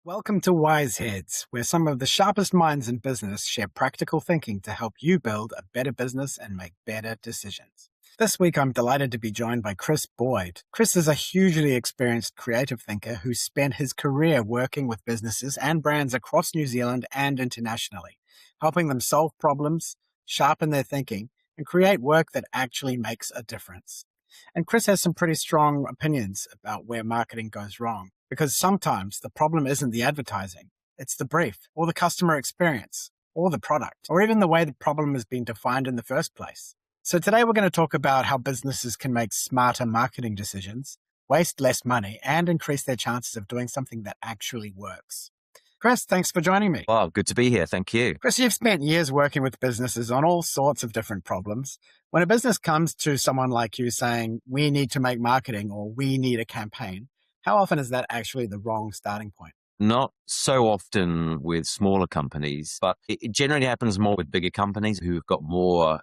Welcome to Wise Heads, where some of the sharpest minds in business share practical thinking to help you build a better business and make better decisions. This week, I'm delighted to be joined by Chris Boyd. Chris is a hugely experienced creative thinker who spent his career working with businesses and brands across New Zealand and internationally, helping them solve problems, sharpen their thinking, and create work that actually makes a difference. And Chris has some pretty strong opinions about where marketing goes wrong, because sometimes the problem isn't the advertising, it's the brief, or the customer experience, or the product, or even the way the problem has been defined in the first place. So today we're going to talk about how businesses can make smarter marketing decisions, waste less money, and increase their chances of doing something that actually works. Chris, thanks for joining me. Wow, good to be here. Thank you. Chris, you've spent years working with businesses on all sorts of different problems. When a business comes to someone like you saying, we need to make marketing or we need a campaign, how often is that actually the wrong starting point? Not so often with smaller companies, but it generally happens more with bigger companies who've got more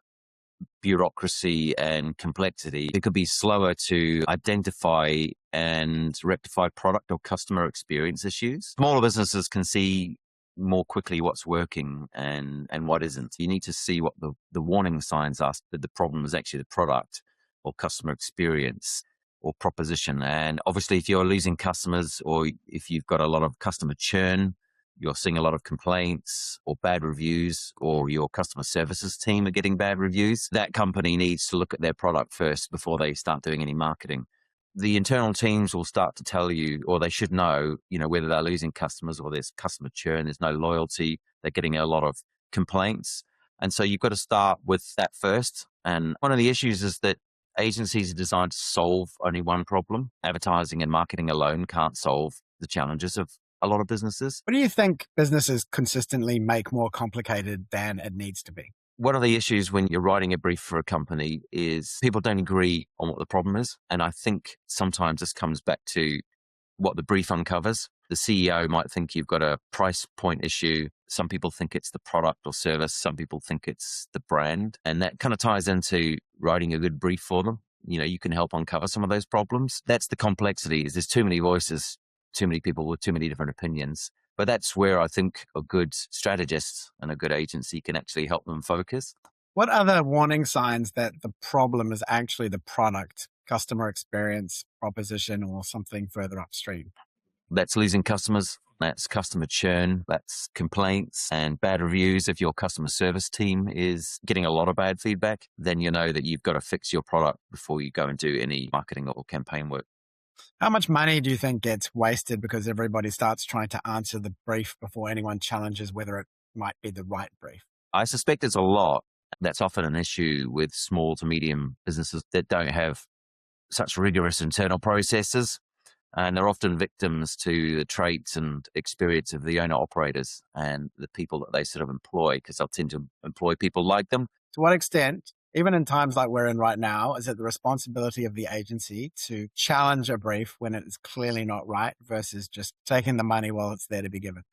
bureaucracy and complexity. It could be slower to identify and rectify product or customer experience issues. Smaller businesses can see more quickly what's working and what isn't. You need to see what the warning signs are that the problem is actually the product or customer experience or proposition. And obviously, if you're losing customers or if you've got a lot of customer churn, you're seeing a lot of complaints or bad reviews, or your customer services team are getting bad reviews, that company needs to look at their product first before they start doing any marketing. The internal teams will start to tell you, or they should know, whether they're losing customers or there's customer churn, there's no loyalty, they're getting a lot of complaints. And so you've got to start with that first. And one of the issues is that agencies are designed to solve only one problem. Advertising and marketing alone can't solve the challenges of a lot of businesses. What do you think businesses consistently make more complicated than it needs to be? One of the issues when you're writing a brief for a company is people don't agree on what the problem is. And I think sometimes this comes back to what the brief uncovers. The CEO might think you've got a price point issue. Some people think it's the product or service. Some people think it's the brand. And that kind of ties into writing a good brief for them. You can help uncover some of those problems. That's the complexity, is there's too many voices, too many people with too many different opinions. But that's where I think a good strategist and a good agency can actually help them focus. What are the warning signs that the problem is actually the product, customer experience, proposition, or something further upstream? That's losing customers. That's customer churn. That's complaints and bad reviews. If your customer service team is getting a lot of bad feedback, then you know that you've got to fix your product before you go and do any marketing or campaign work. How much money do you think gets wasted because everybody starts trying to answer the brief before anyone challenges whether it might be the right brief? I suspect it's a lot. That's often an issue with small to medium businesses that don't have such rigorous internal processes. And they're often victims to the traits and experience of the owner-operators and the people that they sort of employ, because they'll tend to employ people like them. To what extent, even in times like we're in right now, is it the responsibility of the agency to challenge a brief when it is clearly not right versus just taking the money while it's there to be given?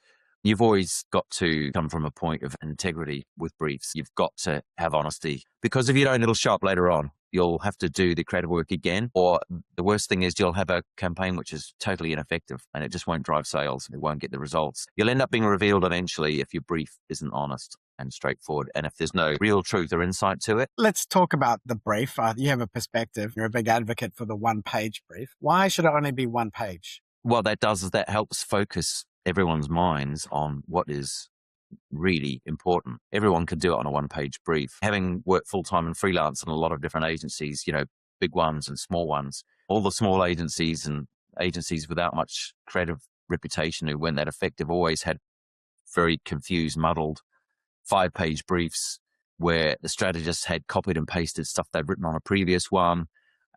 You've always got to come from a point of integrity with briefs. You've got to have honesty, because if you don't, it'll show up later on. You'll have to do the creative work again. Or the worst thing is you'll have a campaign which is totally ineffective and it just won't drive sales. It won't get the results. You'll end up being revealed eventually if your brief isn't honest and straightforward, and if there's no real truth or insight to it. Let's talk about the brief. You have a perspective. You're a big advocate for the one-page brief. Why should it only be one page? What that does is that helps focus everyone's minds on what is really important. Everyone can do it on a one-page brief. Having worked full-time and freelance in a lot of different agencies, big ones and small ones, all the small agencies and agencies without much creative reputation who weren't that effective always had very confused, muddled 5-page briefs where the strategist had copied and pasted stuff they'd written on a previous one,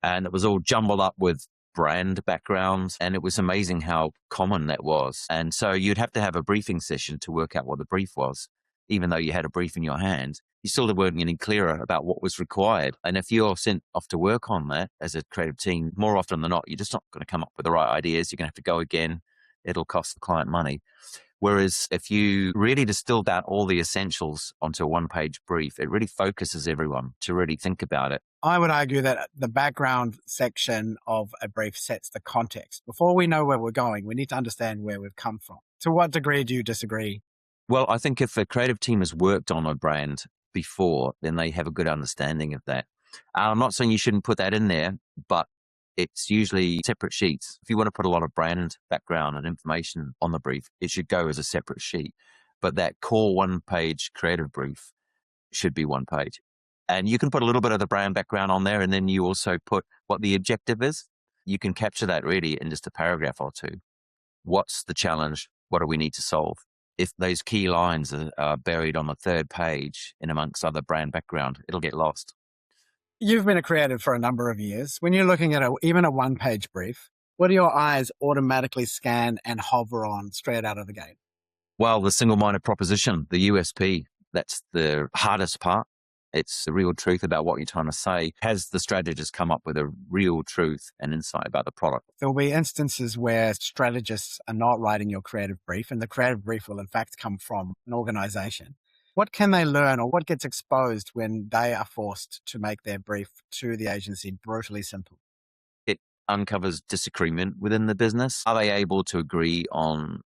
and it was all jumbled up with brand backgrounds, and it was amazing how common that was. And so you'd have to have a briefing session to work out what the brief was. Even though you had a brief in your hand, you still weren't any clearer about what was required. And if you're sent off to work on that as a creative team, more often than not, you're just not going to come up with the right ideas. You're going to have to go again. It'll cost the client money. Whereas if you really distill down all the essentials onto a one-page brief, it really focuses everyone to really think about it. I would argue that the background section of a brief sets the context. Before we know where we're going, we need to understand where we've come from. To what degree do you disagree? Well, I think if a creative team has worked on a brand before, then they have a good understanding of that. I'm not saying you shouldn't put that in there, but it's usually separate sheets. If you want to put a lot of brand background and information on the brief, it should go as a separate sheet. But that core one-page creative brief should be one page. And you can put a little bit of the brand background on there, and then you also put what the objective is. You can capture that really in just a paragraph or two. What's the challenge? What do we need to solve? If those key lines are buried on the third page in amongst other brand background, it'll get lost. You've been a creative for a number of years. When you're looking at even a one-page brief, what do your eyes automatically scan and hover on straight out of the gate? Well, the single-minded proposition, the USP, that's the hardest part. It's the real truth about what you're trying to say. Has the strategist come up with a real truth and insight about the product? There will be instances where strategists are not writing your creative brief, and the creative brief will in fact come from an organization. What can they learn, or what gets exposed when they are forced to make their brief to the agency brutally simple? It uncovers disagreement within the business. Are they able to agree on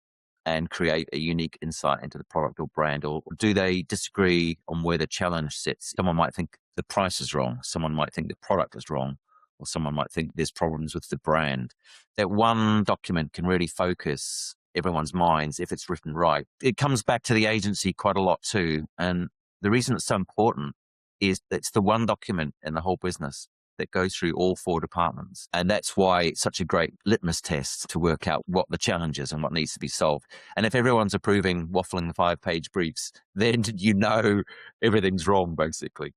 and create a unique insight into the product or brand? Or do they disagree on where the challenge sits? Someone might think the price is wrong. Someone might think the product is wrong. Or someone might think there's problems with the brand. That one document can really focus everyone's minds if it's written right. It comes back to the agency quite a lot too. And the reason it's so important is that it's the one document in the whole business that goes through all 4 departments. And that's why it's such a great litmus test to work out what the challenge is and what needs to be solved. And if everyone's approving waffling 5-page briefs, then you know everything's wrong, basically.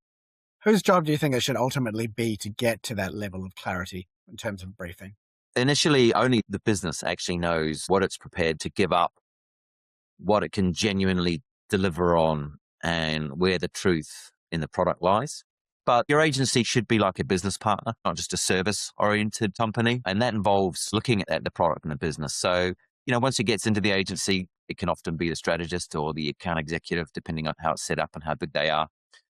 Whose job do you think it should ultimately be to get to that level of clarity in terms of briefing? Initially, only the business actually knows what it's prepared to give up, what it can genuinely deliver on, and where the truth in the product lies. But your agency should be like a business partner, not just a service-oriented company. And that involves looking at the product and the business. So, once it gets into the agency, it can often be the strategist or the account executive, depending on how it's set up and how big they are.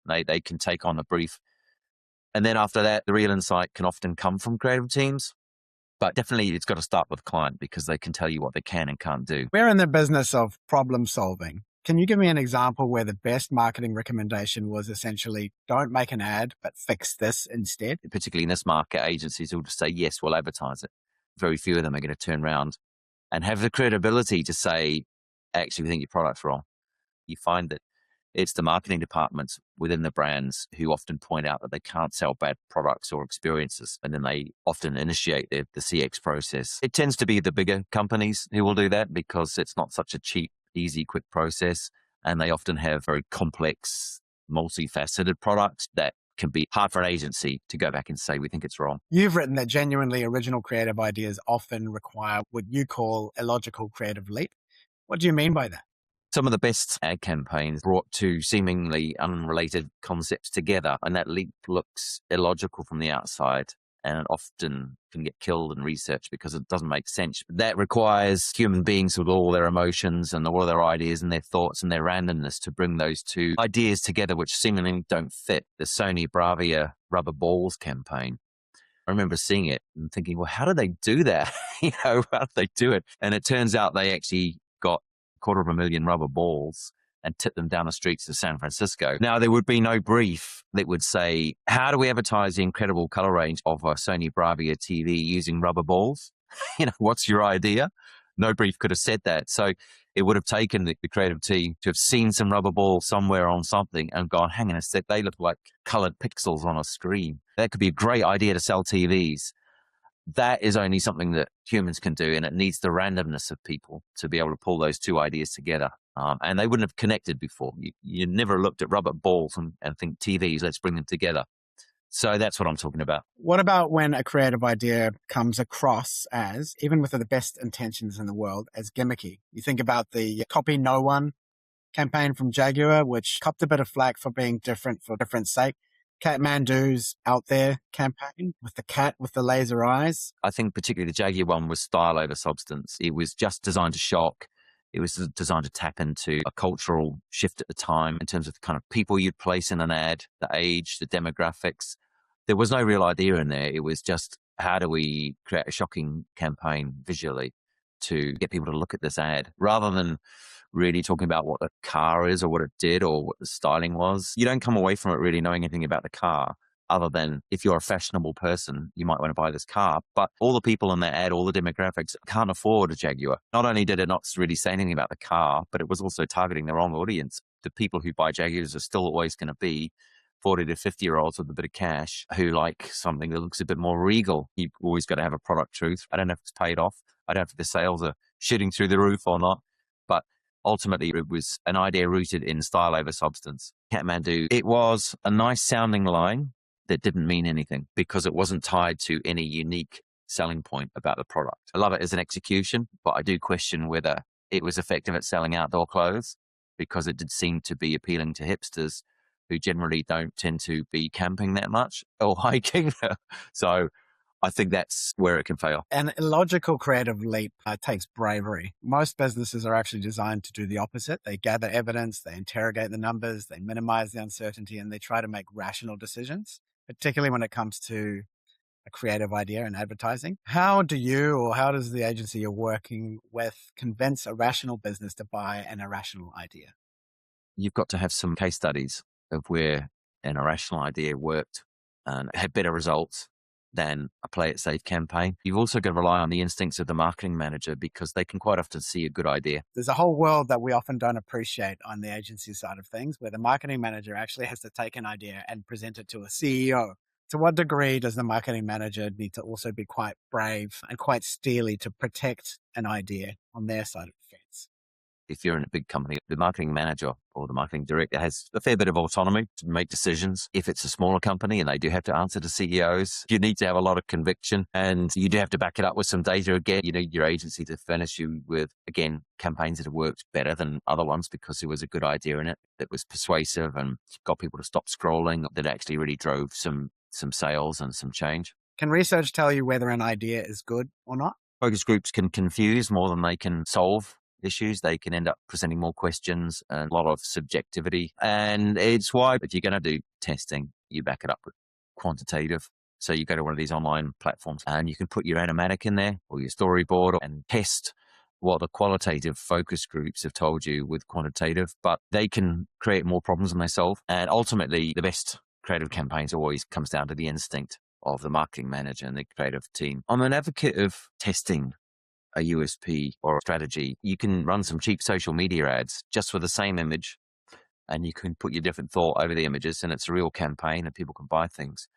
They can take on a brief. And then after that, the real insight can often come from creative teams. But definitely it's got to start with the client because they can tell you what they can and can't do. We're in the business of problem solving. Can you give me an example where the best marketing recommendation was essentially don't make an ad, but fix this instead? Particularly in this market, agencies will just say, yes, we'll advertise it. Very few of them are going to turn around and have the credibility to say, actually, we think your product's wrong. You find that it's the marketing departments within the brands who often point out that they can't sell bad products or experiences. And then they often initiate the CX process. It tends to be the bigger companies who will do that because it's not such a cheap, easy, quick process. And they often have very complex, multifaceted products that can be hard for an agency to go back and say, we think it's wrong. You've written that genuinely original creative ideas often require what you call a logical creative leap. What do you mean by that? Some of the best ad campaigns brought two seemingly unrelated concepts together, and that leap looks illogical from the outside, and it often can get killed in research because it doesn't make sense. That requires human beings with all their emotions and all their ideas and their thoughts and their randomness to bring those two ideas together, which seemingly don't fit. The Sony Bravia rubber balls campaign. I remember seeing it and thinking, well, how did they do that? How did they do it? And it turns out they actually got 250,000 rubber balls and tipped them down the streets of San Francisco. Now, there would be no brief that would say, how do we advertise the incredible color range of a Sony Bravia TV using rubber balls? What's your idea? No brief could have said that. So it would have taken the creative team to have seen some rubber balls somewhere on something and gone, hang on a sec, they look like colored pixels on a screen. That could be a great idea to sell TVs. That is only something that humans can do, and it needs the randomness of people to be able to pull those two ideas together. And they wouldn't have connected before. You never looked at rubber balls and think TVs, let's bring them together. So that's what I'm talking about. What about when a creative idea comes across as, even with the best intentions in the world, as gimmicky? You think about the Copy No One campaign from Jaguar, which copped a bit of flack for being different for different sake. Kathmandu's Out There campaign with the cat with the laser eyes. I think particularly the Jaguar one was style over substance. It was just designed to shock. It was designed to tap into a cultural shift at the time in terms of the kind of people you'd place in an ad, the age, the demographics. There was no real idea in there. It was just, how do we create a shocking campaign visually? to get people to look at this ad rather than really talking about what the car is or what it did or what the styling was. You don't come away from it really knowing anything about the car other than if you're a fashionable person, you might want to buy this car. But all the people in that ad, all the demographics can't afford a Jaguar. Not only did it not really say anything about the car, but it was also targeting the wrong audience. The people who buy Jaguars are still always going to be 40 to 50-year-olds with a bit of cash who like something that looks a bit more regal. You've always got to have a product truth. I don't know if it's paid off. I don't know if the sales are shooting through the roof or not. But ultimately, it was an idea rooted in style over substance. Kathmandu, it was a nice sounding line that didn't mean anything because it wasn't tied to any unique selling point about the product. I love it as an execution, but I do question whether it was effective at selling outdoor clothes because it did seem to be appealing to hipsters who generally don't tend to be camping that much or hiking. So I think that's where it can fail. An illogical creative leap takes bravery. Most businesses are actually designed to do the opposite. They gather evidence, they interrogate the numbers, they minimize the uncertainty, and they try to make rational decisions, particularly when it comes to a creative idea in advertising. How do you or how does the agency you're working with convince a rational business to buy an irrational idea? You've got to have some case studies of where an irrational idea worked and had better results than a play it safe campaign. You've also got to rely on the instincts of the marketing manager because they can quite often see a good idea. There's a whole world that we often don't appreciate on the agency side of things, where the marketing manager actually has to take an idea and present it to a CEO. To what degree does the marketing manager need to also be quite brave and quite steely to protect an idea on their side of the fence? If you're in a big company, the marketing manager or the marketing director has a fair bit of autonomy to make decisions. If it's a smaller company and they do have to answer to CEOs, you need to have a lot of conviction and you do have to back it up with some data. Again, you need your agency to furnish you with, again, campaigns that have worked better than other ones because there was a good idea in it that was persuasive and got people to stop scrolling, that actually really drove some sales and some change. Can research tell you whether an idea is good or not? Focus groups can confuse more than they can solve issues. They can end up presenting more questions and a lot of subjectivity. And it's why, if you're going to do testing, you back it up with quantitative. So you go to one of these online platforms and you can put your animatic in there or your storyboard and test what the qualitative focus groups have told you with quantitative, but they can create more problems than they solve. And ultimately, the best creative campaigns always comes down to the instinct of the marketing manager and the creative team. I'm an advocate of testing a USP or a strategy. You can run some cheap social media ads just for the same image and you can put your different thought over the images and it's a real campaign and people can buy things.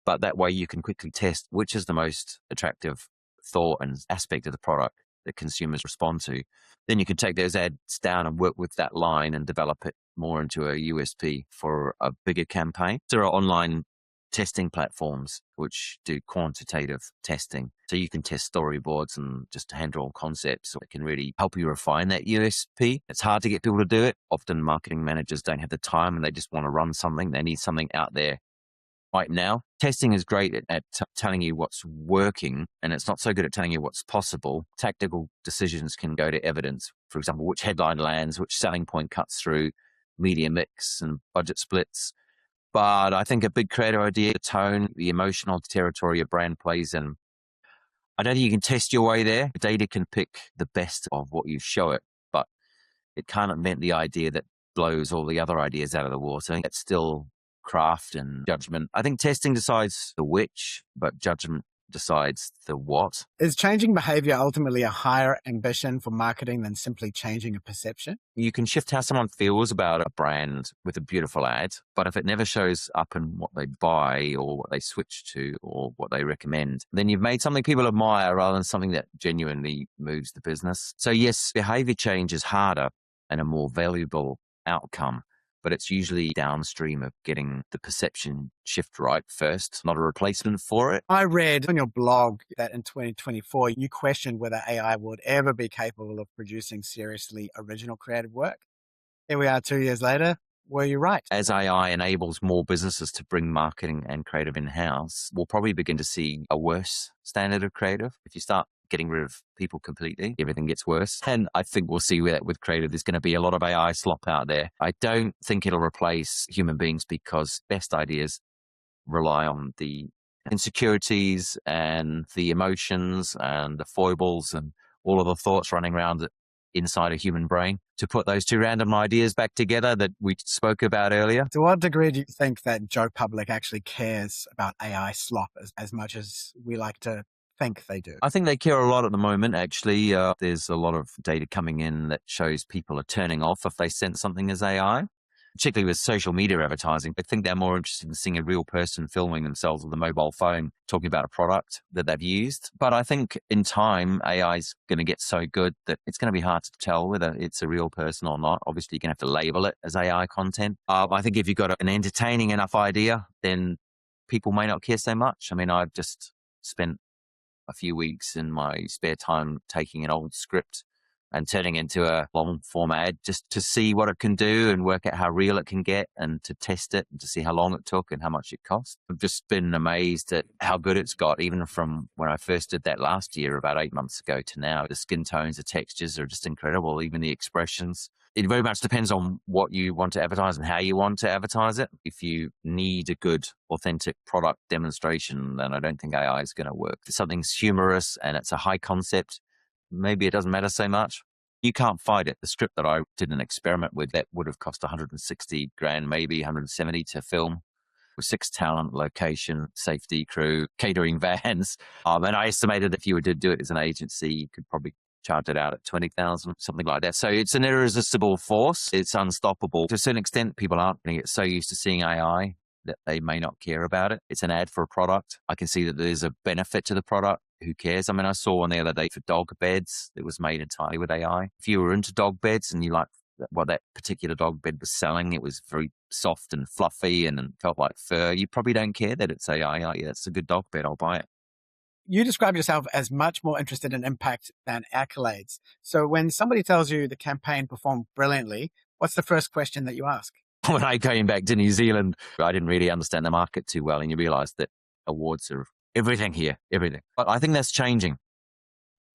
But that way you can quickly test which is the most attractive thought and aspect of the product that consumers respond to. Then you can take those ads down and work with that line and develop it more into a USP for a bigger campaign. There are online testing platforms which do quantitative testing. So you can test storyboards and just hand-drawn concepts that can really help you refine that USP. It's hard to get people to do it. Often marketing managers don't have the time and they just want to run something. They need something out there right now. Testing is great at telling you what's working, and it's not so good at telling you what's possible. Tactical decisions can go to evidence. For example, which headline lands, which selling point cuts through, media mix and budget splits. But I think a big creative idea, the tone, the emotional territory a brand plays in, I don't think you can test your way there. Data can pick the best of what you show it, but it can't invent the idea that blows all the other ideas out of the water. It's still craft and judgment. I think testing decides the which, but judgment decides the what. Is changing behavior ultimately a higher ambition for marketing than simply changing a perception? You can shift how someone feels about a brand with a beautiful ad, but if it never shows up in what they buy or what they switch to or what they recommend, then you've made something people admire rather than something that genuinely moves the business. So yes, behavior change is harder and a more valuable outcome, but it's usually downstream of getting the perception shift right first, not a replacement for it. I read on your blog that in 2024, you questioned whether AI would ever be capable of producing seriously original creative work. Here we are 2 years later. Were you right? As AI enables more businesses to bring marketing and creative in-house, we'll probably begin to see a worse standard of creative. If you start getting rid of people completely, everything gets worse. And I think we'll see that with creative, there's going to be a lot of AI slop out there. I don't think it'll replace human beings because best ideas rely on the insecurities and the emotions and the foibles and all of the thoughts running around inside a human brain to put those two random ideas back together that we spoke about earlier. To what degree do you think that Joe Public actually cares about AI slop as much as we like to think they do? I think they care a lot at the moment, actually. There's a lot of data coming in that shows people are turning off if they sense something as AI. Particularly with social media advertising, I think they're more interested in seeing a real person filming themselves with a mobile phone talking about a product that they've used. But I think in time, AI is going to get so good that it's going to be hard to tell whether it's a real person or not. Obviously, you're going to have to label it as AI content. I think if you've got an entertaining enough idea, then people may not care so much. I mean, I've just spent a few weeks in my spare time taking an old script and turning into a long form ad just to see what it can do and work out how real it can get and to test it and to see how long it took and how much it cost. I've just been amazed at how good it's got, even from when I first did that last year, about 8 months ago, to now. The skin tones, the textures are just incredible, even the expressions. It very much depends on what you want to advertise and how you want to advertise it. If you need a good, authentic product demonstration, then I don't think AI is going to work. If something's humorous and it's a high concept, maybe it doesn't matter so much. You can't fight it. The script that I did an experiment with, that would have cost 160 grand, maybe 170 to film, with 6 talent, location, safety crew, catering vans. And I estimated if you were to do it as an agency, you could probably charge it out at 20,000, something like that. So it's an irresistible force. It's unstoppable. To a certain extent, people aren't going to get so used to seeing AI that they may not care about it. It's an ad for a product. I can see that there's a benefit to the product. Who cares? I mean, I saw one the other day for dog beds that was made entirely with AI. If you were into dog beds and you liked what that particular dog bed was selling, it was very soft and fluffy and felt like fur, you probably don't care that it's AI. Oh, yeah, it's a good dog bed. I'll buy it. You describe yourself as much more interested in impact than accolades. So when somebody tells you the campaign performed brilliantly, what's the first question that you ask? When I came back to New Zealand, I didn't really understand the market too well, and you realize that awards are everything here, everything. But I think that's changing.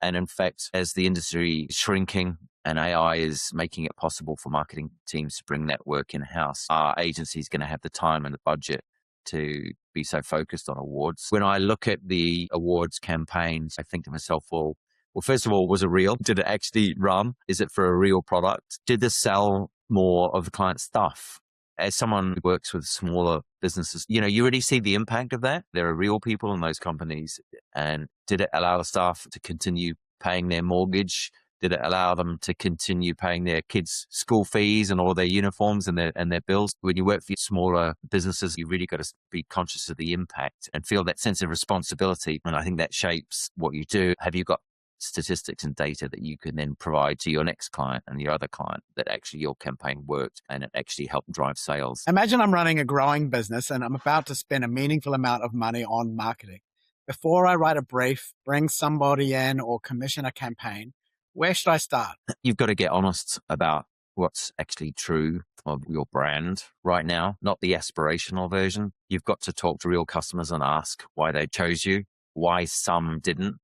And in fact, as the industry is shrinking and AI is making it possible for marketing teams to bring that work in-house, our agency is going to have the time and the budget to be so focused on awards. When I look at the awards campaigns, I think to myself, well, first of all, was it real? Did it actually run? Is it for a real product? Did this sell more of the client's stuff? As someone who works with smaller businesses, you already see the impact of that. There are real people in those companies. And did it allow the staff to continue paying their mortgage? Did it allow them to continue paying their kids' school fees and all their uniforms and their bills? When you work for smaller businesses, you really got to be conscious of the impact and feel that sense of responsibility. And I think that shapes what you do. Have you got statistics and data that you can then provide to your next client and your other client that actually your campaign worked and it actually helped drive sales? Imagine I'm running a growing business and I'm about to spend a meaningful amount of money on marketing. Before I write a brief, bring somebody in, or commission a campaign, where should I start? You've got to get honest about what's actually true of your brand right now, not the aspirational version. You've got to talk to real customers and ask why they chose you, why some didn't.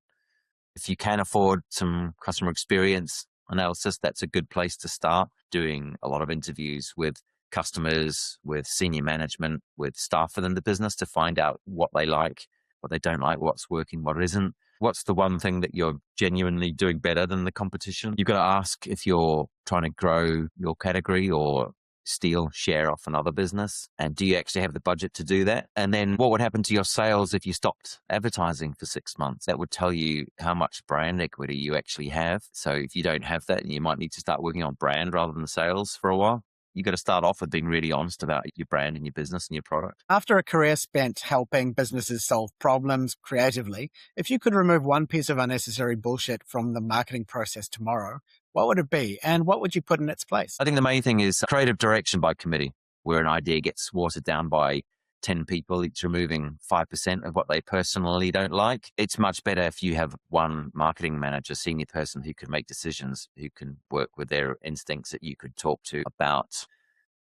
If you can afford some customer experience analysis, that's a good place to start. Doing a lot of interviews with customers, with senior management, with staff within the business to find out what they like, what they don't like, what's working, what isn't. What's the one thing that you're genuinely doing better than the competition? You've got to ask if you're trying to grow your category or steal share off another business. And do you actually have the budget to do that? And then what would happen to your sales if you stopped advertising for 6 months? That would tell you how much brand equity you actually have. So if you don't have that, you might need to start working on brand rather than sales for a while. You've got to start off with being really honest about your brand and your business and your product. After a career spent helping businesses solve problems creatively, if you could remove one piece of unnecessary bullshit from the marketing process tomorrow, what would it be? And what would you put in its place? I think the main thing is creative direction by committee, where an idea gets watered down by 10 people, each removing 5% of what they personally don't like. It's much better if you have one marketing manager, senior person who can make decisions, who can work with their instincts that you could talk to about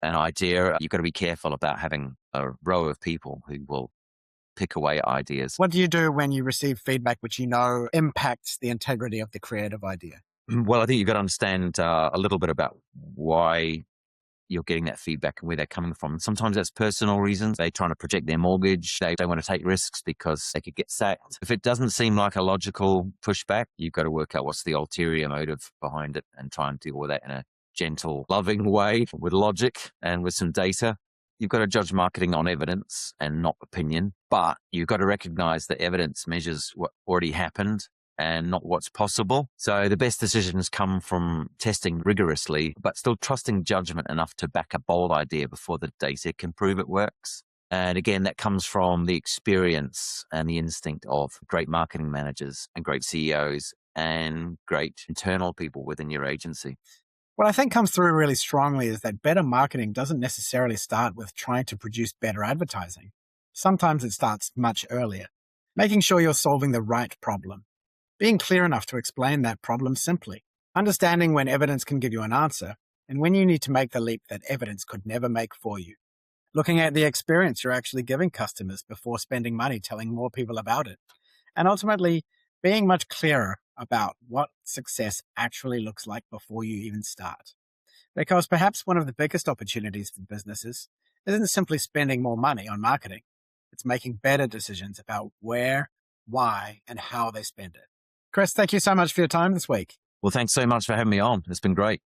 an idea. You've got to be careful about having a row of people who will pick away at ideas. What do you do when you receive feedback which you know impacts the integrity of the creative idea? Well, I think you've got to understand a little bit about why you're getting that feedback and where they're coming from. Sometimes that's personal reasons. They're trying to protect their mortgage. They don't want to take risks because they could get sacked. If it doesn't seem like a logical pushback, you've got to work out what's the ulterior motive behind it and try and deal with that in a gentle, loving way with logic and with some data. You've got to judge marketing on evidence and not opinion, but you've got to recognize that evidence measures what already happened and not what's possible. So the best decisions come from testing rigorously, but still trusting judgment enough to back a bold idea before the data can prove it works. And again, that comes from the experience and the instinct of great marketing managers and great CEOs and great internal people within your agency. What I think comes through really strongly is that better marketing doesn't necessarily start with trying to produce better advertising. Sometimes it starts much earlier, making sure you're solving the right problem, being clear enough to explain that problem simply, understanding when evidence can give you an answer, and when you need to make the leap that evidence could never make for you. Looking at the experience you're actually giving customers before spending money telling more people about it, and ultimately being much clearer about what success actually looks like before you even start. Because perhaps one of the biggest opportunities for businesses isn't simply spending more money on marketing. It's making better decisions about where, why, and how they spend it. Chris, thank you so much for your time this week. Well, thanks so much for having me on. It's been great.